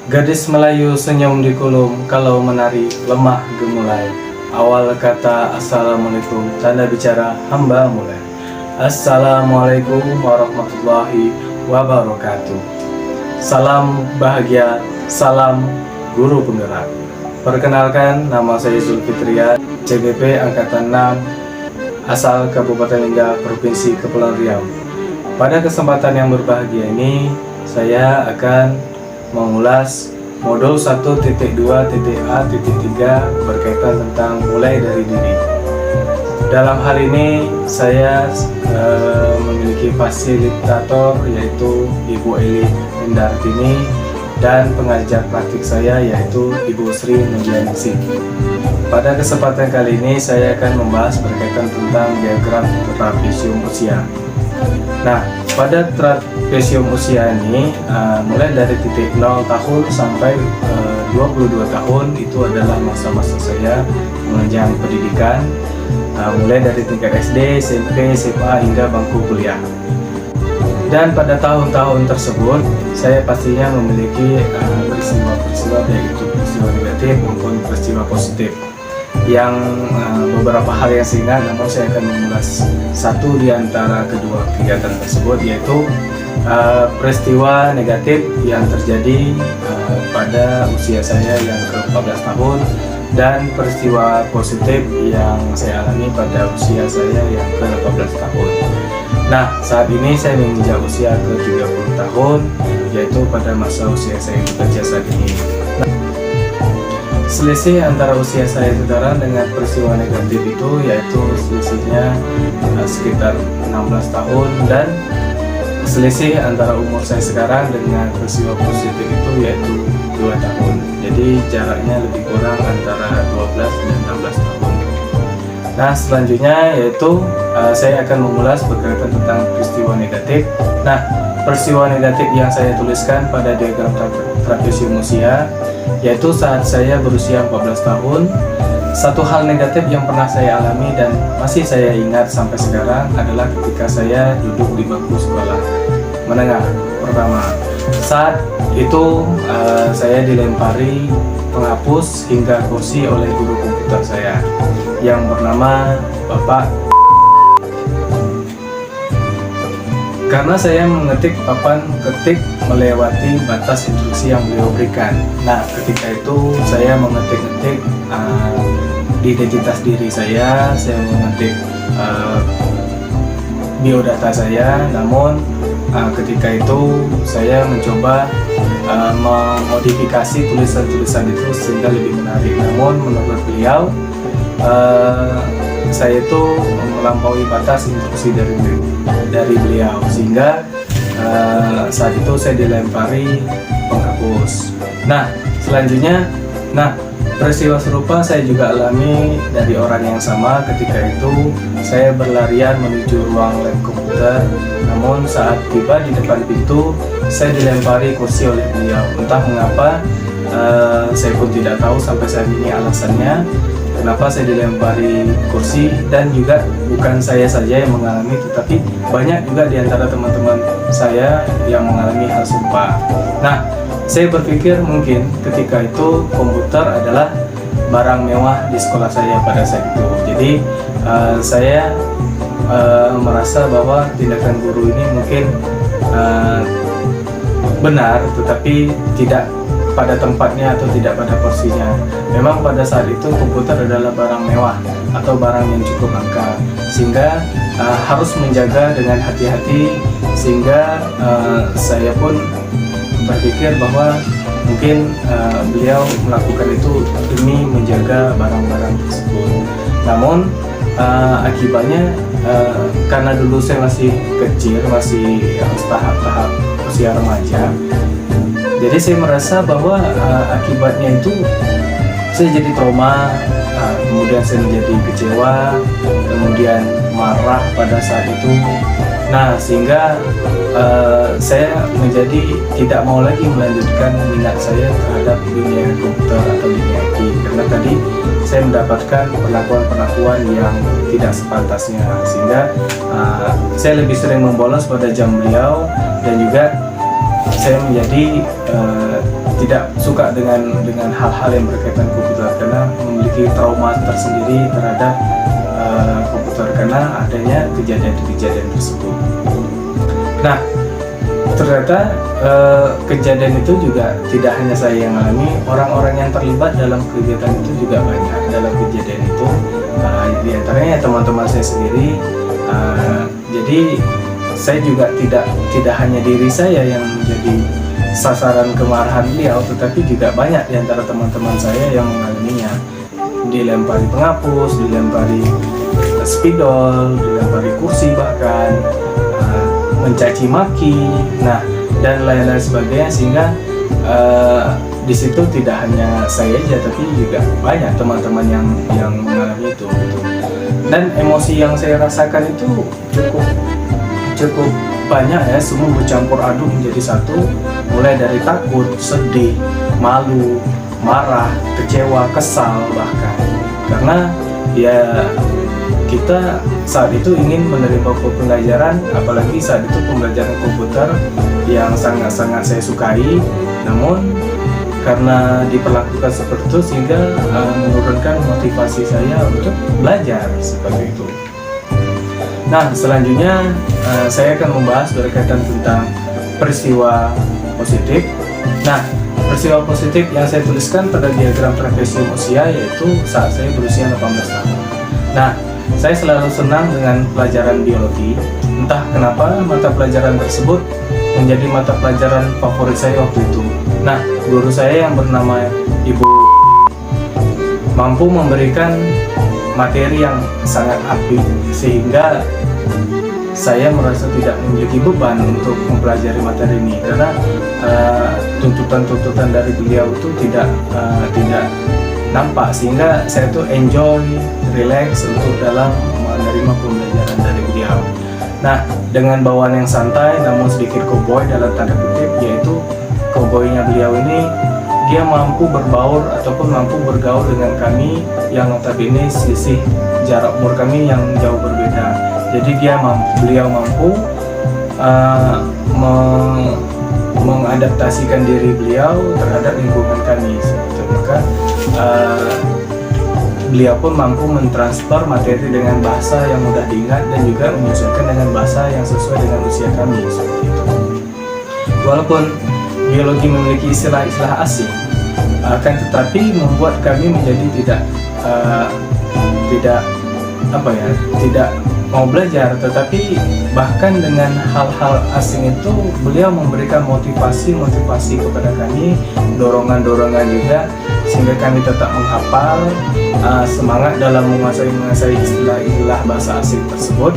Gadis Melayu senyum di kulum, kalau menari lemah gemulai. Awal kata Assalamualaikum, tanda bicara hamba mulai. Assalamualaikum warahmatullahi wabarakatuh. Salam bahagia, salam guru penggerak. Perkenalkan, nama saya Zulfitrian, CGP Angkatan 6, asal Kabupaten Lingga, Provinsi Kepulauan Riau. Pada kesempatan yang berbahagia ini, saya akan mengulas modul 1.2.A.3 berkaitan tentang mulai dari diri. Dalam hal ini saya memiliki fasilitator, yaitu Ibu Eli Indartini, dan pengajar praktik saya yaitu Ibu Sri Mujianingsih. Pada kesempatan kali ini saya akan membahas berkaitan tentang diagram trapesium usia. Nah, pada trapesium usia ini mulai dari titik 0 tahun sampai 22 tahun itu adalah masa-masa saya mengenyam pendidikan, mulai dari tingkat SD, SMP, SMA hingga bangku kuliah. Dan pada tahun-tahun tersebut saya pastinya memiliki peristiwa-peristiwa, yaitu peristiwa negatif maupun peristiwa positif. Yang beberapa hal yang saya ingat, namun saya akan mengulas satu di antara kedua kegiatan tersebut, yaitu peristiwa negatif yang terjadi pada usia saya yang ke-14 tahun dan peristiwa positif yang saya alami pada usia saya yang ke-18 tahun. Nah, saat ini saya menginjak usia ke-30 tahun, yaitu pada masa usia saya bekerja saat ini. Selisih antara usia saya sekarang dengan peristiwa negatif itu yaitu selisihnya sekitar 16 tahun, dan selisih antara umur saya sekarang dengan peristiwa positif itu yaitu 2 tahun. Jadi jaraknya lebih kurang antara 12 dan 16 tahun. Nah, selanjutnya yaitu saya akan mengulas berkaitan tentang peristiwa negatif. Nah, peristiwa negatif yang saya tuliskan pada diagram trapesium usia yaitu saat saya berusia 14 tahun, satu hal negatif yang pernah saya alami dan masih saya ingat sampai sekarang adalah ketika saya duduk di bangku sekolah menengah pertama. Saat itu saya dilempari penghapus hingga kursi oleh guru komputer saya yang bernama Bapak. Karena saya mengetik papan ketik melewati batas instruksi yang beliau berikan. Nah, ketika itu saya mengetik-ngetik identitas diri saya mengetik biodata saya. Namun ketika itu saya mencoba memodifikasi tulisan-tulisan itu sehingga lebih menarik. Namun menurut beliau, saya itu melampaui batas instruksi dari beliau, sehingga saat itu saya dilempari penghapus. Nah, selanjutnya, peristiwa serupa saya juga alami dari orang yang sama. Ketika itu saya berlarian menuju ruang lab komputer, namun saat tiba di depan pintu saya dilempari kursi oleh beliau. Entah mengapa, saya pun tidak tahu sampai saat ini alasannya kenapa saya dilempari kursi, dan juga bukan saya saja yang mengalami, tetapi banyak juga di antara teman-teman saya yang mengalami hal serupa. Nah, saya berpikir mungkin ketika itu komputer adalah barang mewah di sekolah saya pada saat itu. Jadi saya merasa bahwa tindakan guru ini mungkin benar, tetapi tidak pada tempatnya atau tidak pada porsinya. Memang pada saat itu komputer adalah barang mewah atau barang yang cukup langka, sehingga harus menjaga dengan hati-hati, sehingga saya pun berpikir bahwa mungkin beliau melakukan itu demi menjaga barang-barang tersebut. Namun akibatnya karena dulu saya masih kecil, masih tahap-tahap usia remaja, jadi saya merasa bahwa akibatnya itu saya jadi trauma, kemudian saya menjadi kecewa, kemudian marah pada saat itu. Nah, sehingga saya menjadi tidak mau lagi melanjutkan minat saya terhadap dunia komputer atau dunia IT, karena tadi saya mendapatkan perlakuan-perlakuan yang tidak sepantasnya, sehingga saya lebih sering membolos pada jam beliau, dan juga saya menjadi tidak suka dengan hal-hal yang berkaitan komputer karena memiliki trauma tersendiri terhadap komputer karena adanya kejadian-kejadian tersebut. Nah, ternyata kejadian itu juga tidak hanya saya yang alami, orang-orang yang terlibat dalam kegiatan itu juga banyak dalam kejadian itu. Di antaranya teman-teman saya sendiri. Jadi saya juga tidak hanya diri saya yang menjadi sasaran kemarahan beliau, tetapi juga banyak di antara teman-teman saya yang mengalaminya. Dilempari penghapus, dilempari spidol, dilempari kursi, bahkan mencaci maki, nah dan lain-lain sebagainya, sehingga di situ tidak hanya saya aja, tapi juga banyak teman-teman yang mengalami itu gitu. Dan emosi yang saya rasakan itu cukup banyak ya, semua bercampur aduk menjadi satu, mulai dari takut, sedih, malu, marah, kecewa, kesal bahkan, karena ya kita saat itu ingin menerima pembelajaran, apalagi saat itu pembelajaran komputer yang sangat-sangat saya sukai, namun karena diperlakukan seperti itu sehingga menurunkan motivasi saya untuk belajar seperti itu. Nah, selanjutnya saya akan membahas berkaitan tentang peristiwa positif. Nah, peristiwa positif yang saya tuliskan pada diagram trapesium usia yaitu saat saya berusia 18 tahun. Nah, saya selalu senang dengan pelajaran biologi. Entah kenapa mata pelajaran tersebut menjadi mata pelajaran favorit saya waktu itu. Nah, guru saya yang bernama Ibu mampu memberikan materi yang sangat apik sehingga saya merasa tidak memiliki beban untuk mempelajari materi ini, karena tuntutan-tuntutan dari beliau itu tidak nampak, sehingga saya tuh enjoy, relax untuk dalam menerima pembelajaran dari beliau. Nah, dengan bawaan yang santai namun sedikit cowboy dalam tanda kutip, yaitu cowboynya beliau ini dia mampu berbaur ataupun mampu bergaul dengan kami yang notabene selisih jarak umur kami yang jauh berbeda. Jadi beliau mampu mengadaptasikan diri beliau terhadap lingkungan kami. Maka beliau pun mampu mentransfer materi dengan bahasa yang mudah diingat dan juga menyesuaikan dengan bahasa yang sesuai dengan usia kami seperti itu. Walaupun biologi memiliki istilah-istilah asing, akan tetapi membuat kami menjadi tidak mau belajar, tetapi bahkan dengan hal-hal asing itu beliau memberikan motivasi kepada kami, dorongan juga, sehingga kami tetap menghafal, semangat dalam menguasai istilah-istilah bahasa asing tersebut.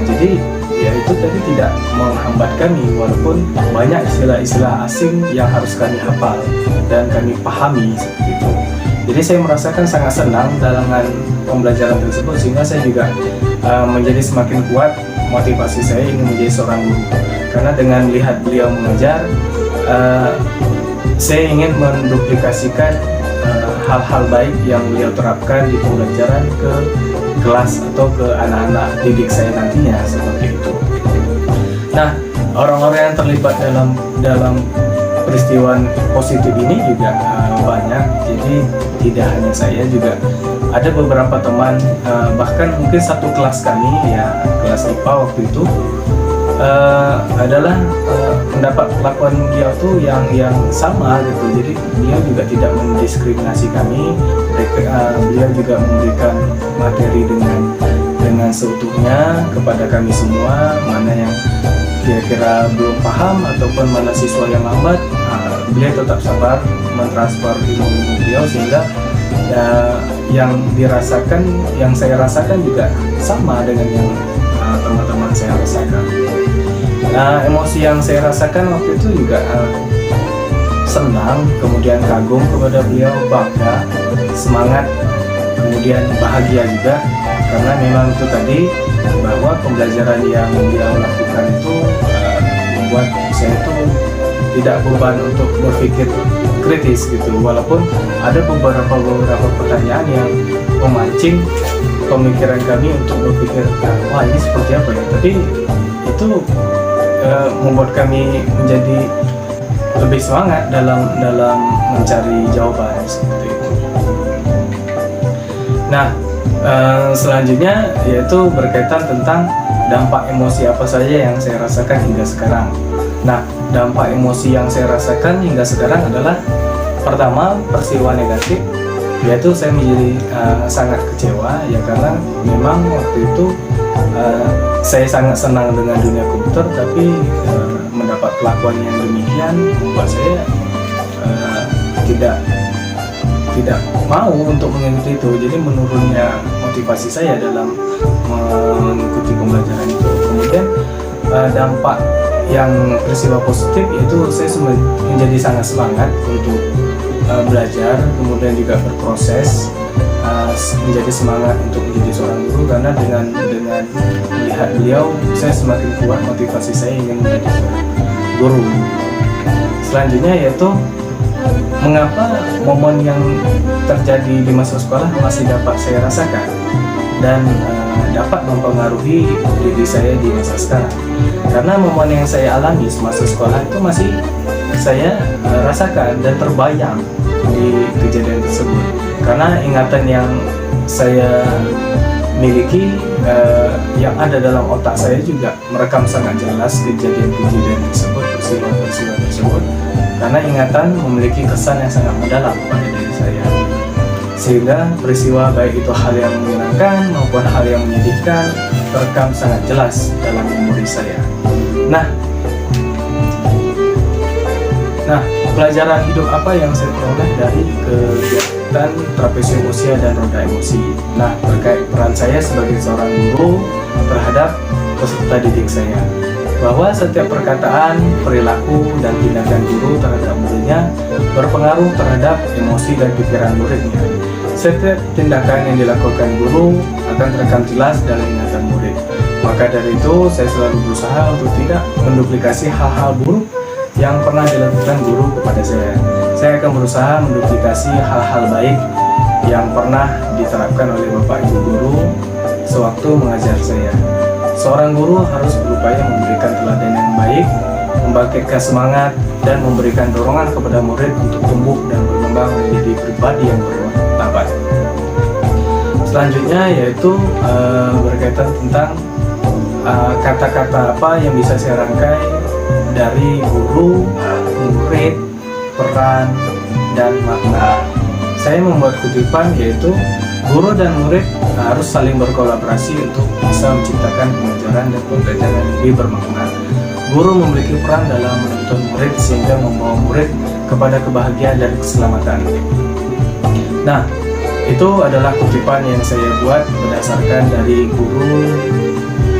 Jadi ya itu tadi tidak menghambat kami, walaupun banyak istilah-istilah asing yang harus kami hafal dan kami pahami seperti itu. Jadi saya merasakan sangat senang dalam pembelajaran tersebut, sehingga saya juga menjadi semakin kuat motivasi saya ingin menjadi seorang guru, karena dengan melihat beliau mengajar, saya ingin menduplikasikan hal-hal baik yang beliau terapkan di pembelajaran ke kelas atau ke anak-anak didik saya nantinya seperti itu. Nah, orang-orang yang terlibat dalam peristiwa positif ini juga banyak, jadi tidak hanya saya, juga ada beberapa teman, bahkan mungkin satu kelas kami ya, kelas IPA waktu itu adalah mendapat perlakuan beliau tuh yang sama gitu. Jadi beliau juga tidak mendiskriminasi kami, beliau juga memberikan materi dengan seutuhnya kepada kami semua, mana yang kira-kira belum paham ataupun mana siswa yang lambat, beliau tetap sabar mentransfer ilmu beliau, sehingga yang saya rasakan juga sama dengan yang teman-teman saya rasakan. Emosi yang saya rasakan waktu itu juga senang, kemudian kagum kepada beliau, bangga, semangat, kemudian bahagia juga, karena memang itu tadi bahwa pembelajaran yang beliau lakukan itu membuat saya itu tidak beban untuk berpikir kritis gitu, walaupun ada beberapa pertanyaan yang memancing pemikiran kami untuk berpikir, wah ini seperti apa ya, tapi itu membuat kami menjadi lebih semangat dalam mencari jawaban seperti itu. Nah, selanjutnya yaitu berkaitan tentang dampak emosi apa saja yang saya rasakan hingga sekarang. Nah, dampak emosi yang saya rasakan hingga sekarang adalah pertama, peristiwa negatif, yaitu saya menjadi sangat kecewa ya, karena memang waktu itu saya sangat senang dengan dunia komputer, tapi mendapat perlakuan yang demikian membuat saya tidak mau untuk mengikuti itu. Jadi menurunnya motivasi saya dalam mengikuti pembelajaran itu. Kemudian dampak yang peristiwa positif yaitu saya menjadi sangat semangat untuk belajar, kemudian juga berproses, menjadi semangat untuk menjadi seorang guru, karena dengan melihat beliau saya semakin kuat motivasi saya ingin menjadi seorang guru. Selanjutnya yaitu mengapa momen yang terjadi di masa sekolah masih dapat saya rasakan dan dapat mempengaruhi diri saya di masa sekarang. Karena momen yang saya alami semasa sekolah itu masih saya rasakan dan terbayang di kejadian tersebut. Karena ingatan yang saya miliki, yang ada dalam otak saya juga merekam sangat jelas kejadian-kejadian tersebut, peristiwa-peristiwa tersebut. Karena ingatan memiliki kesan yang sangat mendalam pada diri saya, sehingga peristiwa baik itu hal yang menyenangkan maupun hal yang menyedihkan terekam sangat jelas dalam memori saya. Nah, pelajaran hidup apa yang saya peroleh dari kegiatan terapi usia dan roda emosi? Nah, terkait peran saya sebagai seorang guru terhadap peserta didik saya, bahwa setiap perkataan, perilaku, dan tindakan guru terhadap muridnya berpengaruh terhadap emosi dan pikiran muridnya. Setiap tindakan yang dilakukan guru akan terekam jelas dalam ingatan murid. Maka dari itu, saya selalu berusaha untuk tidak menduplikasi hal-hal buruk yang pernah dilakukan guru kepada saya. Saya akan berusaha menduplikasi hal-hal baik yang pernah diterapkan oleh Bapak Ibu guru sewaktu mengajar saya. Seorang guru harus berupaya memberikan teladan yang baik, membangkitkan semangat, dan memberikan dorongan kepada murid untuk tumbuh dan berkembang menjadi pribadi yang bermartabat. Selanjutnya yaitu berkaitan tentang kata-kata apa yang bisa saya rangkai dari guru, murid, peran, dan makna. Saya membuat kutipan yaitu guru dan murid harus saling berkolaborasi untuk bisa menciptakan pengajaran dan pembelajaran yang lebih bermakna. Guru memiliki peran dalam menuntun murid sehingga membawa murid kepada kebahagiaan dan keselamatan. Nah, itu adalah kutipan yang saya buat berdasarkan dari guru,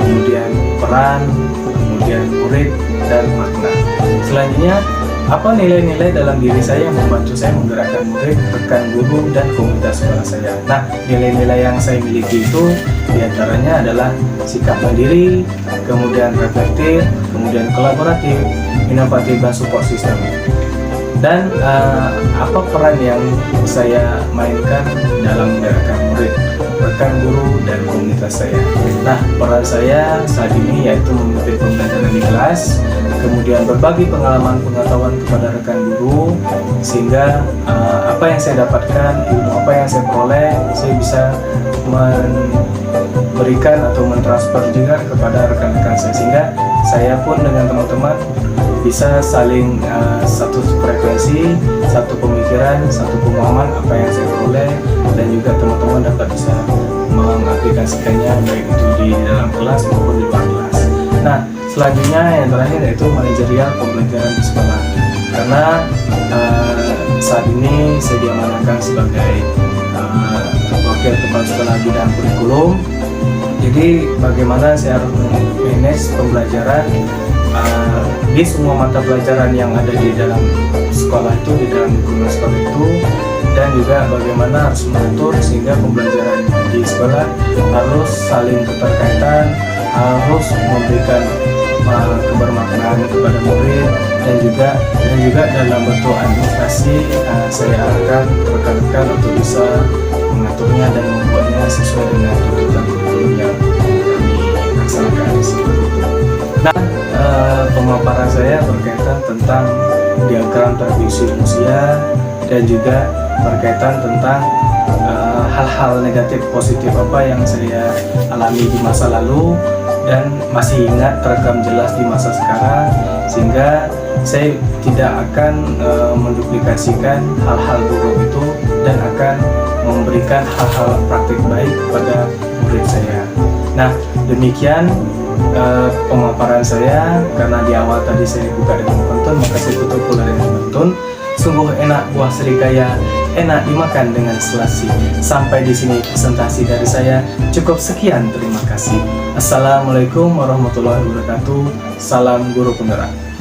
kemudian peran, kemudian murid, dan makna. Selanjutnya, apa nilai-nilai dalam diri saya yang membantu saya menggerakkan murid, rekan guru, dan komunitas sekolah saya? Nah, nilai-nilai yang saya miliki itu diantaranya adalah sikap mandiri, kemudian reflektif, kemudian kolaboratif, inovatif, dan support system. Dan apa peran yang saya mainkan dalam menggerakkan murid, rekan guru, dan komunitas saya? Nah, peran saya saat ini yaitu memimpin pembelajaran di kelas, kemudian berbagi pengalaman-pengetahuan kepada rekan guru, sehingga apa yang saya dapatkan, ilmu apa yang saya peroleh, saya bisa memberikan atau mentransfer juga kepada rekan-rekan saya, sehingga saya pun dengan teman-teman bisa saling satu frekuensi, satu pemikiran, satu pemahaman apa yang saya peroleh, dan juga teman-teman dapat bisa mengaplikasikannya baik itu di dalam kelas maupun di luar kelas. Nah, selanjutnya yang terakhir yaitu manajerial pembelajaran di sekolah. Karena saat ini saya diamanahkan sebagai wakil kepala sekolah bidang kurikulum. Jadi bagaimana saya harus manage pembelajaran di semua mata pelajaran yang ada di dalam sekolah itu, di dalam lingkungan sekolah itu, dan juga bagaimana harus mengatur sehingga pembelajaran di sekolah harus saling keterkaitan, harus memberikan kebermaknaan kepada murid, dan juga dalam bentuk administrasi saya akan rekan-rekan untuk bisa mengaturnya dan membuatnya sesuai dengan tuntutan kurikulum yang kami laksanakan seperti itu. Nah, pemaparan saya berkaitan tentang diagram transmisi usia, dan juga berkaitan tentang hal-hal negatif positif apa yang saya alami di masa lalu dan masih ingat terekam jelas di masa sekarang, sehingga saya tidak akan menduplikasikan hal-hal buruk itu dan akan memberikan hal-hal praktik baik kepada murid saya. Nah, demikian pemaparan saya. Karena di awal tadi saya buka dengan pantun, maka saya tutup pula dengan pantun. Sungguh enak buah serikaya, enak dimakan dengan selasi. Sampai di sini presentasi dari saya. Cukup sekian, terima kasih. Assalamualaikum warahmatullahi wabarakatuh. Salam guru penggerak.